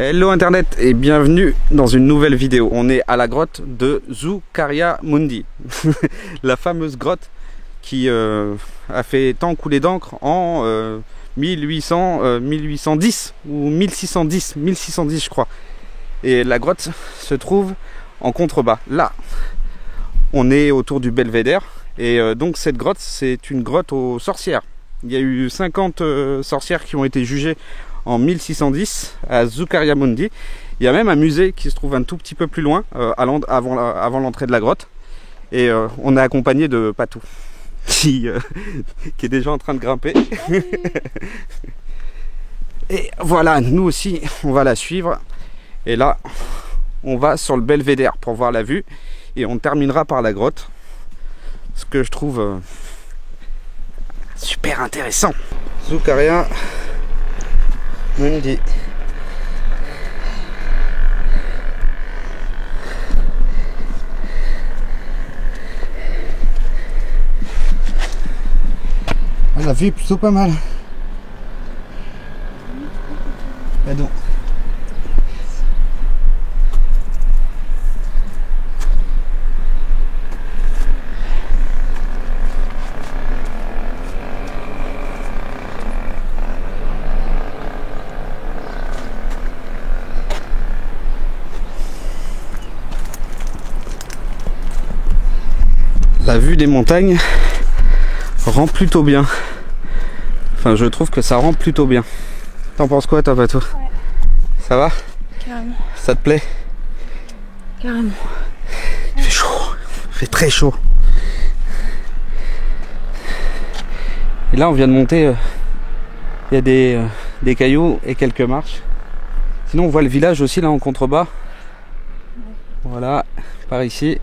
Hello internet et bienvenue dans une nouvelle vidéo. On est à la grotte de Zoukaria Mundi. La fameuse grotte qui a fait tant couler d'encre en 1810 ou 1610 je crois. Et la grotte se trouve en contrebas. Là, on est autour du belvédère. Et donc cette grotte, c'est une grotte aux sorcières. Il y a eu 50 sorcières qui ont été jugées en 1610 à Zoukaria Mundi. Il y a même un musée qui se trouve un tout petit peu plus loin, avant l'entrée de la grotte. Et on est accompagné de Patou, qui est déjà en train de grimper. Et voilà, nous aussi, on va la suivre. Et là, on va sur le belvédère pour voir la vue. Et on terminera par la grotte. Ce que je trouve super intéressant. Zoukaria Mundi. La vue est plutôt pas mal. Pardon. La vue des montagnes rend plutôt bien. Enfin, je trouve que ça rend plutôt bien. T'en penses quoi, toi, Patou? Ouais. Ça va? Carrément. Ça te plaît? Carrément. Il fait chaud. Il fait très chaud. Et là, on vient de monter. Il y a des cailloux et quelques marches. Sinon, on voit le village aussi, là, en contrebas. Voilà, par ici.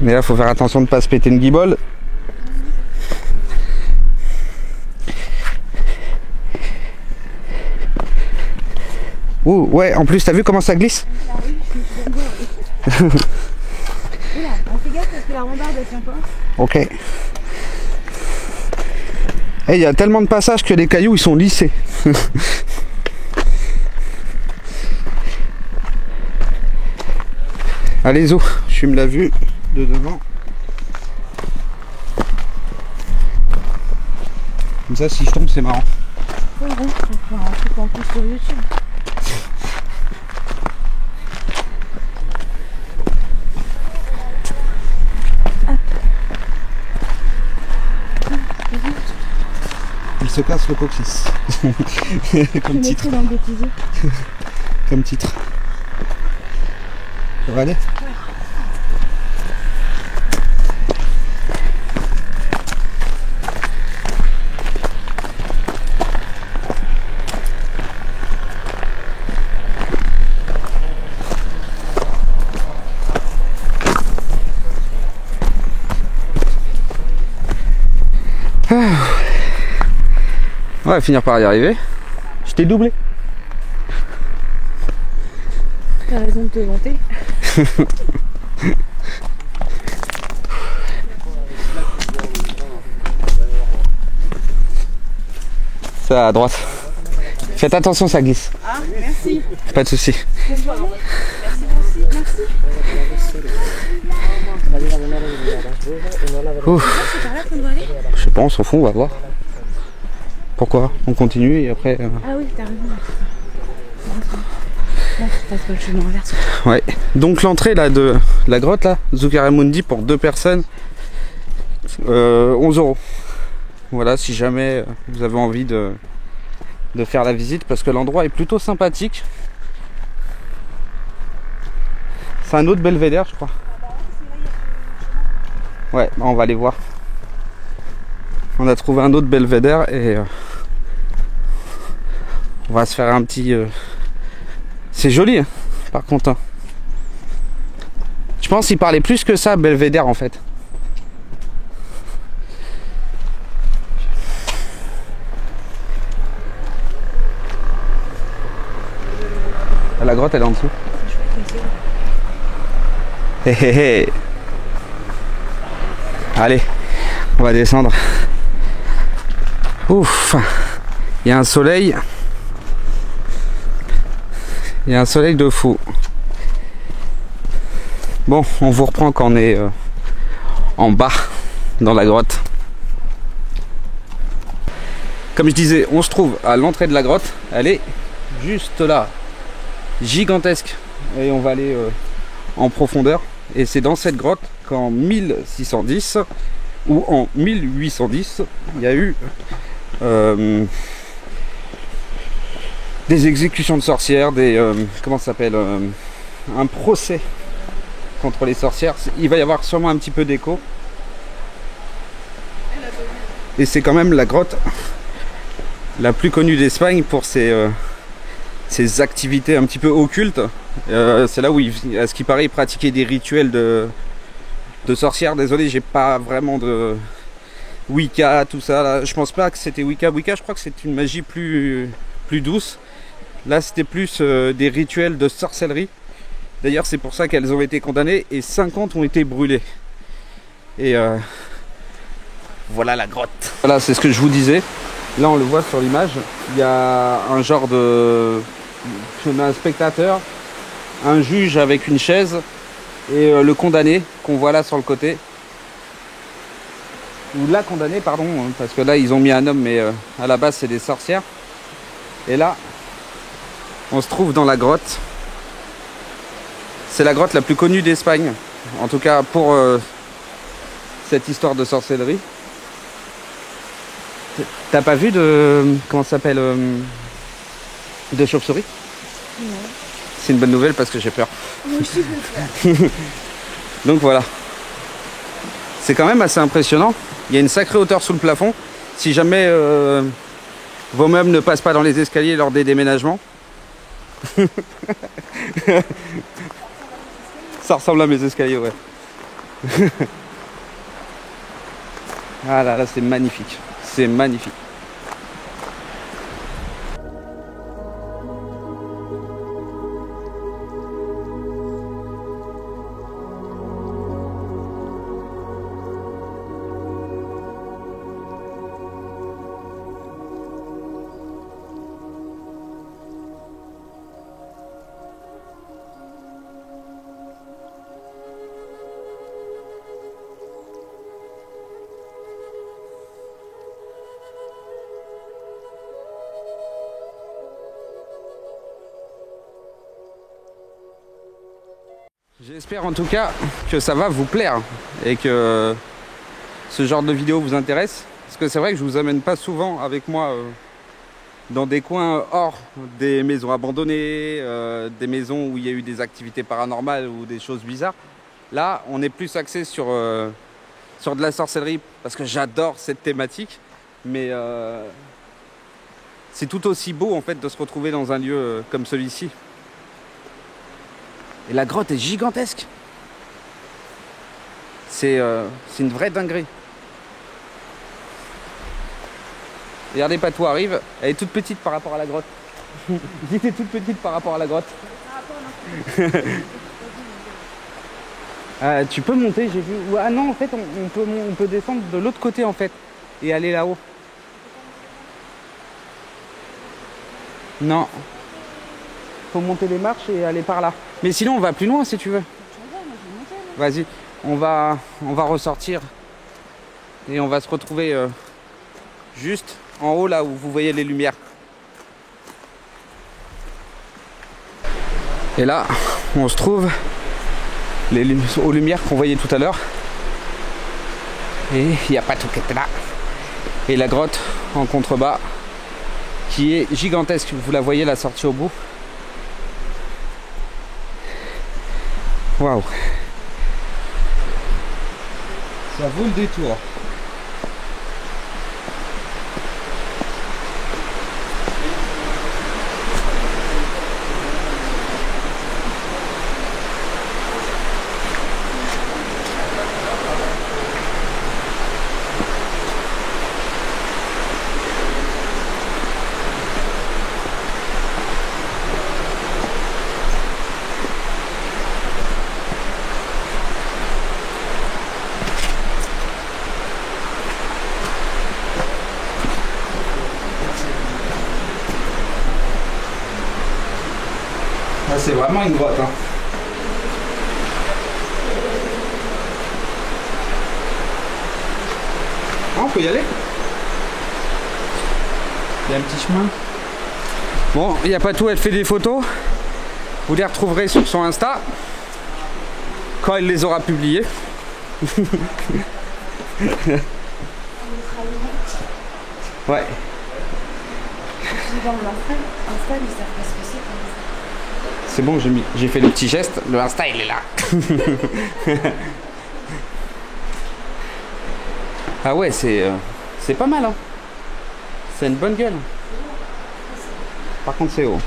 Mais là, faut faire attention de ne pas se péter une guibole. Ouh, ouais, en plus, t'as vu comment ça glisse? Oula, on fait gaffe parce que la rambarde, elle tient pas. Ok. Et il y a tellement de passages que les cailloux, ils sont lissés. Allez, Zo, je me la vue de devant. Comme ça, si je tombe, c'est marrant. Ouais, bon, je vais faire un truc en plus sur YouTube. Il se casse le coccyx. Comme titre. Dans le bêtisier. Comme titre. Ça va aller? On va finir par y arriver. Je t'ai doublé. T'as raison de te vanter. Ça à droite. Faites attention, ça glisse. Ah, merci. Pas de souci. Merci aussi. Merci. Ouf. C'est par là qu'on doit aller? Je sais pas, on s'en fout, on va voir. Pourquoi? On continue et après... Ah oui, t'as raison. Là, tu passes pas le chemin inverse. Ouais. Donc l'entrée là de la grotte là, Zoukaria Mundi pour 2 personnes, 11 €. Voilà, si jamais vous avez envie de faire la visite, parce que l'endroit est plutôt sympathique. C'est un autre belvédère, je crois. Ouais, on va aller voir. On a trouvé un autre belvédère et on va se faire un petit... C'est joli, hein, par contre. Hein. Je pense qu'il parlait plus que ça, belvédère, en fait. La grotte, elle est en dessous. Hé hé hé. Allez, on va descendre. Ouf. Il y a un soleil. Il y a un soleil de fou. Bon, on vous reprend quand on est en bas dans la grotte. Comme je disais, on se trouve à l'entrée de la grotte. Elle est juste là, gigantesque. Et on va aller en profondeur. Et c'est dans cette grotte qu'en 1610 ou en 1810, il y a eu des exécutions de sorcières, comment ça s'appelle, un procès contre les sorcières. Il va y avoir sûrement un petit peu d'écho. Et c'est quand même la grotte la plus connue d'Espagne pour ses activités un petit peu occultes. C'est là où, à ce qui paraît, il pratiquait des rituels de sorcières. Désolé, j'ai pas vraiment de Wicca, tout ça. Là. Je pense pas que c'était Wicca. Wicca, je crois que c'est une magie plus douce. Là, c'était plus des rituels de sorcellerie. D'ailleurs, c'est pour ça qu'elles ont été condamnées et 50 ont été brûlées. Et voilà la grotte. Voilà, c'est ce que je vous disais. Là, on le voit sur l'image. Il y a un genre un spectateur, un juge avec une chaise et le condamné qu'on voit là sur le côté. Ou la condamnée, pardon, parce que là, ils ont mis un homme, mais à la base, c'est des sorcières. Et là, on se trouve dans la grotte. C'est la grotte la plus connue d'Espagne, en tout cas pour cette histoire de sorcellerie. T'as pas vu de... comment ça s'appelle de chauve-souris? Non. C'est une bonne nouvelle parce que j'ai peur. Moi aussi, je veux faire. Donc voilà. C'est quand même assez impressionnant. Il y a une sacrée hauteur sous le plafond. Si jamais vos meubles ne passent pas dans les escaliers lors des déménagements. Ça ressemble à mes escaliers, ouais. Ah là là, c'est magnifique. C'est magnifique. J'espère en tout cas que ça va vous plaire et que ce genre de vidéo vous intéresse. Parce que c'est vrai que je vous amène pas souvent avec moi dans des coins hors des maisons abandonnées, des maisons où il y a eu des activités paranormales ou des choses bizarres. Là, on est plus axé sur de la sorcellerie parce que j'adore cette thématique. Mais c'est tout aussi beau en fait de se retrouver dans un lieu comme celui-ci. Et la grotte est gigantesque. C'est une vraie dinguerie. Regardez, Patou arrive. Elle est toute petite par rapport à la grotte. Dis, t'es toute petite par rapport à la grotte. Tu peux monter, j'ai vu. Ah non, en fait, on peut descendre de l'autre côté en fait et aller là-haut. Non. Faut monter les marches et aller par là. Mais sinon, on va plus loin si tu veux. Vas-y, on va ressortir et on va se retrouver juste en haut là où vous voyez les lumières. Et là, on se trouve aux lumières qu'on voyait tout à l'heure. Et il n'y a pas tout qui est là. Et la grotte en contrebas qui est gigantesque. Vous la voyez, la sortie au bout. Waouh. Ça vaut le détour. c'est vraiment une grotte. Hein. Ah, on peut y aller. Il y a un petit chemin. Bon, il n'y a pas tout, elle fait des photos. Vous les retrouverez sur son Insta quand elle les aura publiées. Ouais. C'est bon, j'ai fait le petit geste. Le Insta, il est là. Ah ouais, c'est pas mal. Hein. C'est une bonne gueule. Par contre, c'est haut.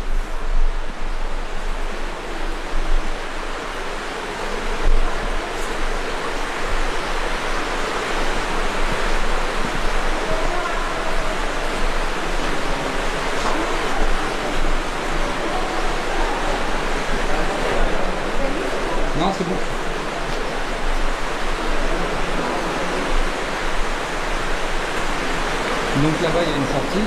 Non, c'est bon. Donc là-bas, il y a une sortie.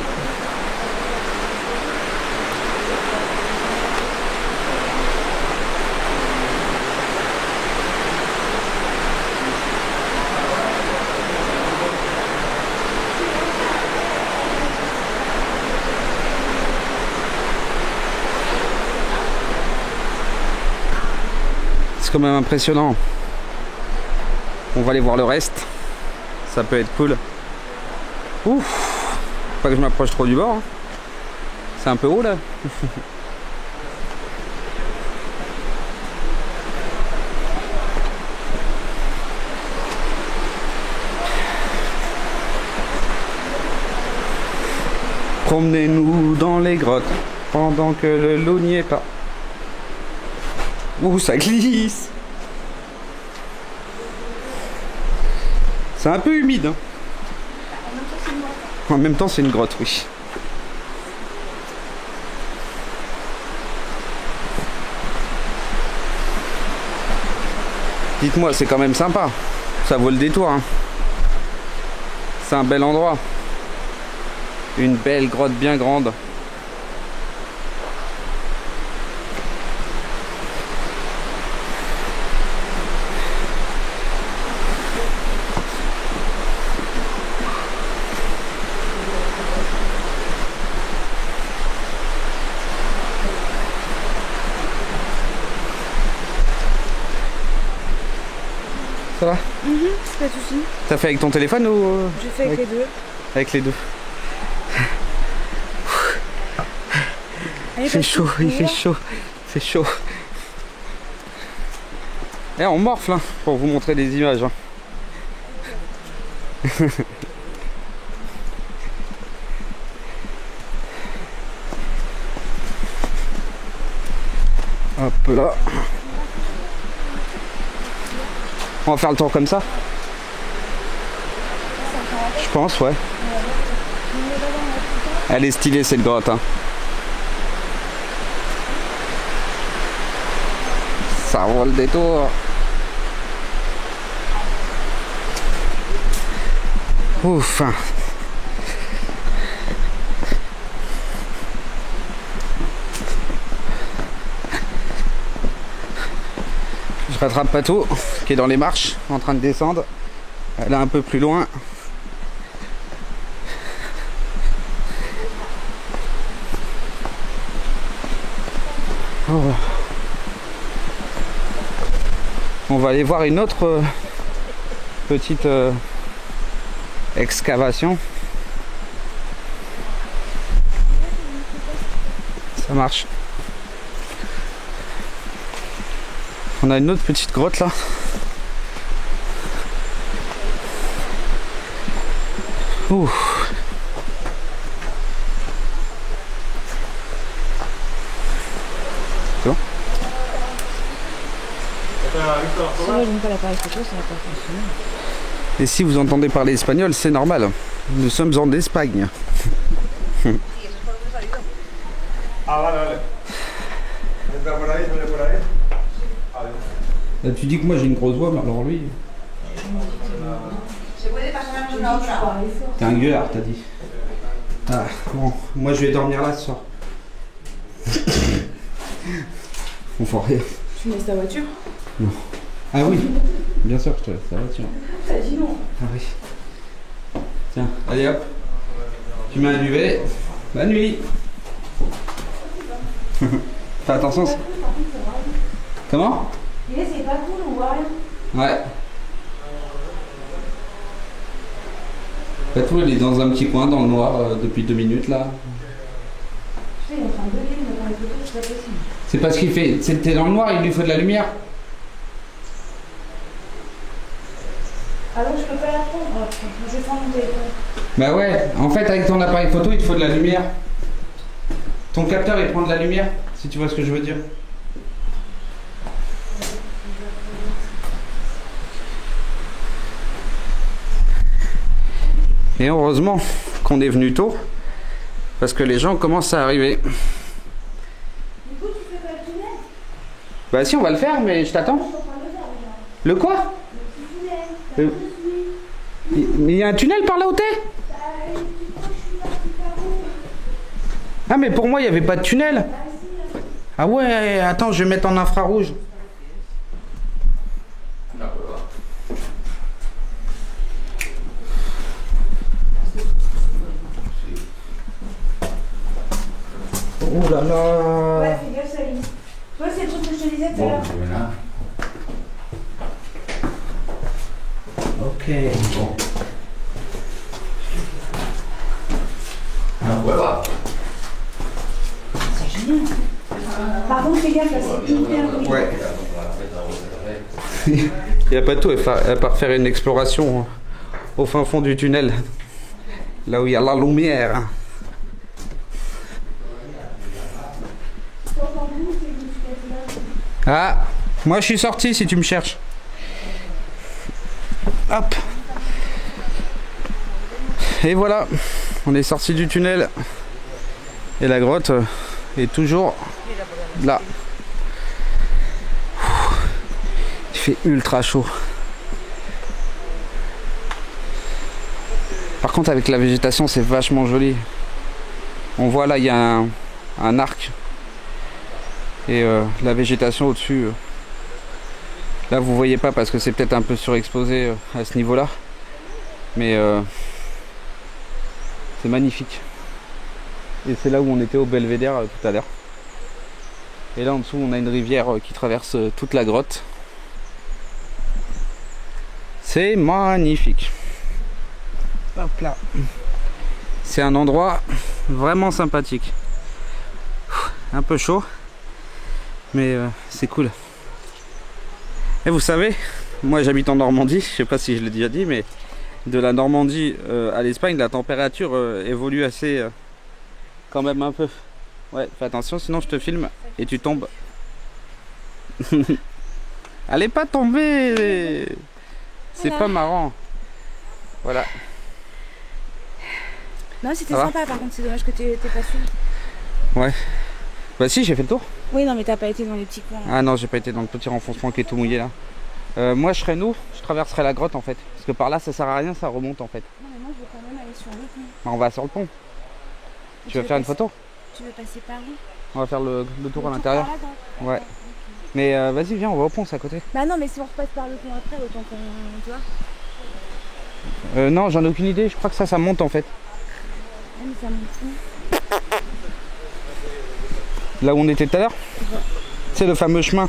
C'est quand même impressionnant. On va aller voir le reste. Ça peut être cool. Ouf. Pas que je m'approche trop du bord. Hein. C'est un peu haut là. Promenez-nous dans les grottes pendant que le loup n'y est pas. Ouh, ça glisse. C'est un peu humide. Hein. En même temps, c'est une grotte, oui. Dites-moi, c'est quand même sympa. Ça vaut le détour. Hein. C'est un bel endroit. Une belle grotte bien grande. Ça va? Pas de soucis. T'as fait avec ton téléphone ou J'ai fait avec les deux. Avec les deux. Allez, Il fait chaud, il fait chaud, il fait chaud. Et on morfle hein, pour vous montrer des images. Hein. Hop là. On va faire le tour comme ça. Je pense, ouais. Elle est stylée cette grotte. Hein. Ça vaut le détour. Ouf. Je rattrape Pato qui est dans les marches en train de descendre. Elle est un peu plus loin. Oh. On va aller voir une autre petite excavation. Ça marche. On a une autre petite grotte là. Ouh. C'est bon? Si moi j'aime pas l'appareil photo, ça va pas fonctionner. Et si vous entendez parler espagnol, c'est normal. Nous sommes en Espagne. Ah, vale, vale. Entra por ahí, sale por ahí. Là, tu dis que moi j'ai une grosse voix, mais alors lui. T'es un gueulard, t'as dit. Ah, bon, moi je vais dormir là ce soir. Enfoiré. Tu me laisses ta voiture? Non. Ah oui, bien sûr, je te laisse la voiture. T'as dit non. Ah oui. Tiens, allez hop. Tu mets un duvet. Bonne nuit. Fais attention. Comment? Et là, c'est pas cool, on voit rien. Ouais. Patou, il est dans un petit coin dans le noir depuis 2 minutes là. Tu sais, il est en train de gueuler, mais dans les photos, c'est pas possible. C'est parce qu'il fait. C'était dans le noir, il lui faut de la lumière. Alors, je peux pas la prendre. Oh, putain, je vais prendre mon téléphone. Bah ouais, en fait avec ton appareil photo il te faut de la lumière. Ton capteur il prend de la lumière, si tu vois ce que je veux dire. Et heureusement qu'on est venu tôt, parce que les gens commencent à arriver. Du coup, tu fais pas le tunnel? Bah si, on va le faire, mais je t'attends. Je suis en train de le faire déjà. Le quoi? Le petit tunnel. Mais il y a un tunnel par là où t'es? Ah mais pour moi il n'y avait pas de tunnel. Ah ouais, attends, je vais mettre en infrarouge. Oh là là. Ouais, fais gaffe, Saline. Toi, c'est le truc que je te disais tout à l'heure. Ok. Bon. C'est génial. Par contre, fais gaffe, là, c'est hyper bruyant. Ouais. Il n'y a pas de tout à part faire une exploration au fin fond du tunnel. Là où il y a la lumière. Ah, moi je suis sorti si tu me cherches. Hop. Et voilà, on est sorti du tunnel. Et la grotte est toujours là. Il fait ultra chaud. Par contre avec la végétation c'est vachement joli. On voit là il y a un arc. Et la végétation au-dessus. Là vous voyez pas parce que c'est peut-être un peu surexposé à ce niveau là. Mais c'est magnifique. Et c'est là où on était au belvédère tout à l'heure. Et là en dessous on a une rivière qui traverse toute la grotte. C'est magnifique. Hop là. C'est un endroit vraiment sympathique. Un peu chaud. Mais c'est cool. Et vous savez, moi j'habite en Normandie, je sais pas si je l'ai déjà dit, mais de la Normandie à l'Espagne, la température évolue assez quand même un peu. Ouais, fais attention, sinon je te filme et tu tombes. Elle est pas tombée. C'est Voilà. pas marrant. Voilà. Non, c'était Ça va sympa, par contre, c'est dommage que t'es pas sûr. Ouais. Bah si, j'ai fait le tour. Oui, non, mais t'as pas été dans les petits coins. Ah non, j'ai pas été dans le petit renfoncement qui est tout mouillé là. Moi je serais nous, je traverserais la grotte en fait. Parce que par là ça sert à rien, ça remonte en fait. Non, mais moi, je veux quand même aller sur le pont. Bah, on va sur le pont. Tu veux faire une photo? Tu veux passer par où? On va faire le tour à l'intérieur. Par là, donc. Ouais. Mais vas-y, viens, on va au pont, c'est à côté. Bah non, mais si on repasse par le pont après, autant qu'on... Tu vois? Non, j'en ai aucune idée, je crois que ça monte en fait. Ah, mais ça monte où? Là où on était tout à l'heure. C'est le fameux chemin.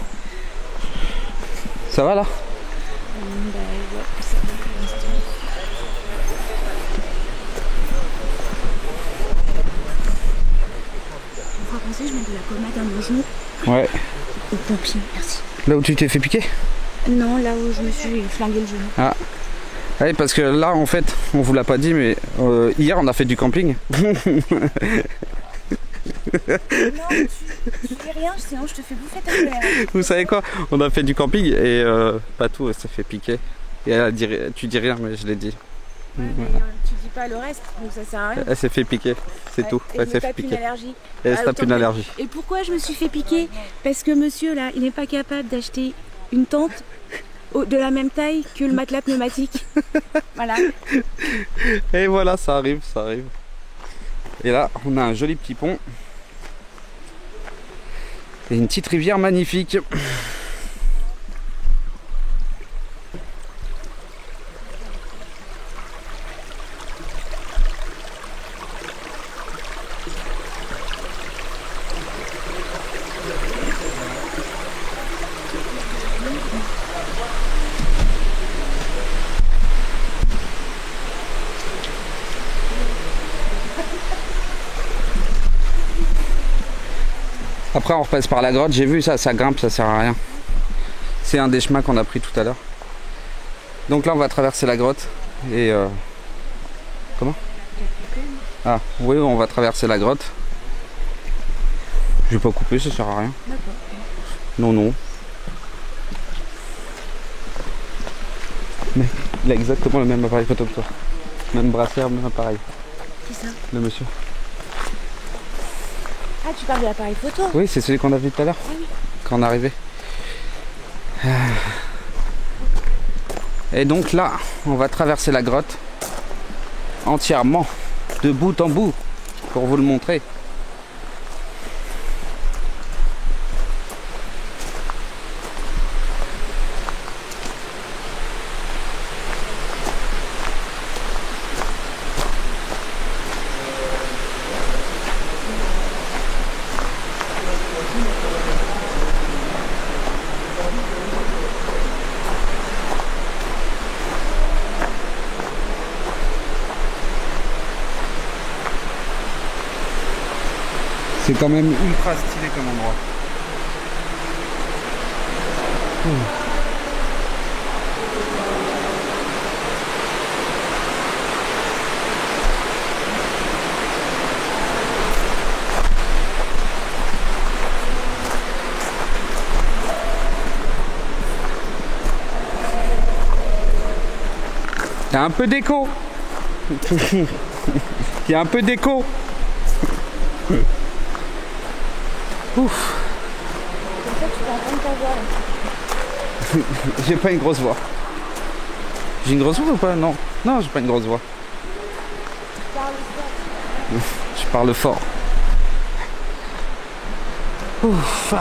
Ça va là? Bah ouais, ça va pour l'instant. On fera penser, je mets de la pommade à mon genou. Ouais. Au pompier, merci. Là où tu t'es fait piquer? Non, là où je me suis flingué le genou. Ah. Ouais, parce que là en fait, on vous l'a pas dit, mais hier on a fait du camping. Non, tu fais rien, sinon je te fais bouffer ta colère. Vous savez quoi? On a fait du camping et Patou s'est fait piquer. Et elle a dit, tu dis rien, mais je l'ai dit. Ouais, mais tu dis pas le reste, donc ça sert à rien. Elle s'est fait piquer, c'est Ouais, tout. et Elle je s'est me fait tape une piquer. allergie. Et elle se tape autant une que- allergie. Et pourquoi je me suis fait piquer? Parce que monsieur là, il n'est pas capable d'acheter une tente de la même taille que le matelas pneumatique. Voilà. Et voilà, ça arrive, ça arrive. Et là, on a un joli petit pont. Et une petite rivière magnifique. Après on repasse par la grotte, j'ai vu ça, ça grimpe, ça sert à rien. C'est un des chemins qu'on a pris tout à l'heure. Donc là on va traverser la grotte et comment? Ah oui, on va traverser la grotte. Je vais pas couper, ça sert à rien. D'accord. Non, non. Mais il a exactement le même appareil photo que toi. Même brassière, même appareil. Qui ça? Le monsieur. Ah, tu parles de l'appareil photo? Oui, c'est celui qu'on a vu tout à l'heure. Ah oui. Quand on est arrivé. Et donc là, on va traverser la grotte entièrement, de bout en bout, pour vous le montrer. C'est quand même ultra stylé comme endroit. Il y a un peu d'écho. Il y a un peu d'écho. Ouf. Comme ça, tu peux entendre ta voix. J'ai pas une grosse voix. J'ai une grosse voix ou pas? Non. Non, j'ai pas une grosse voix. Je parle fort. Ouf.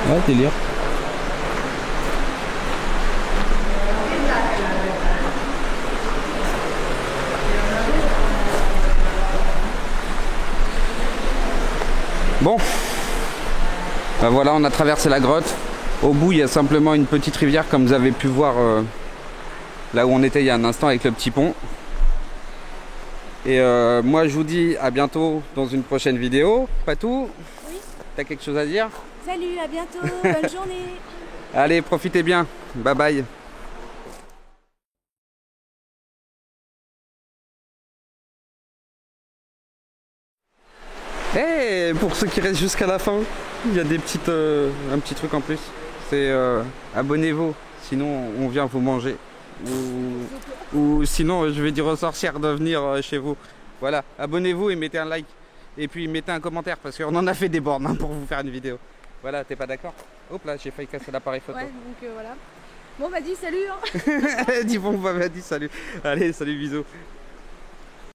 Ouais, délire. Bon, ben voilà, on a traversé la grotte. Au bout, il y a simplement une petite rivière, comme vous avez pu voir là où on était il y a un instant avec le petit pont. Et moi, je vous dis à bientôt dans une prochaine vidéo. Patou, Oui. t'as quelque chose à dire? Salut, à bientôt, bonne journée. Allez, profitez bien. Bye bye. Et pour ceux qui restent jusqu'à la fin, il y a des petites, un petit truc en plus. C'est abonnez-vous, sinon on vient vous manger. Ou sinon je vais dire aux sorcières de venir chez vous. Voilà, abonnez-vous et mettez un like. Et puis mettez un commentaire parce qu'on en a fait des bornes hein, pour vous faire une vidéo. Voilà, t'es pas d'accord? Hop là, j'ai failli casser l'appareil photo. Ouais, donc voilà. Bon, bah dis salut. Hein. Dis bon, bah dis salut. Allez, salut, bisous.